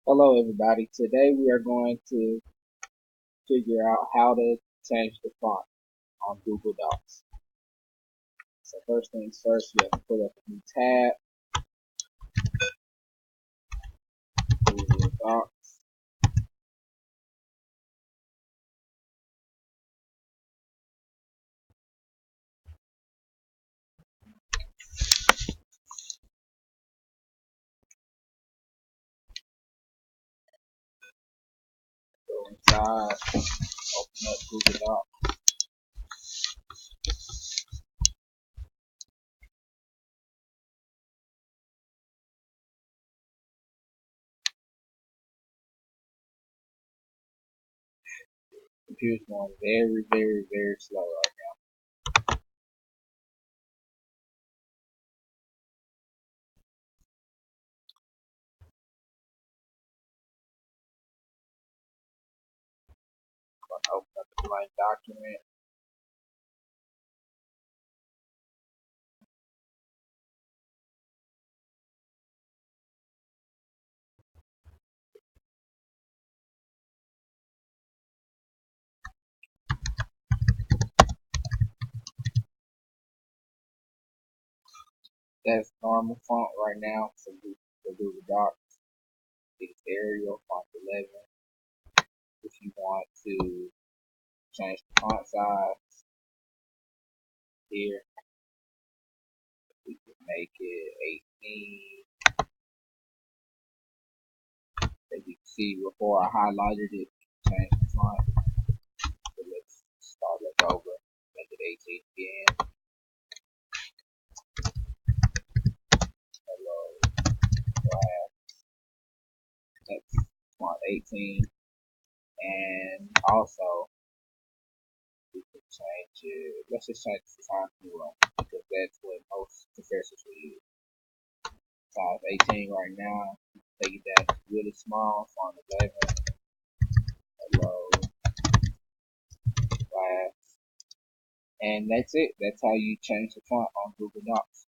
Hello everybody. Today we are going to figure out how to change the font on Google Docs. So first things first, you have to put up a new tab, Google Docs. Go inside, open up Google Docs. Computer's going very slow right now. I'm going to open up the blank document. That's normal font right now for Google Docs. It's Arial font 11. If you want to change the font size here, we can make it 18. As you can see, before I highlighted it, change the font. So let's start it over, make it 18 again. Hello, class. Next font 18. And also, we can change it. Let's just change the Times New Roman because that's what most professors will use. Size 18 right now. Take it down to really small, font 11. Hello, class. And that's it. That's how you change the font on Google Docs.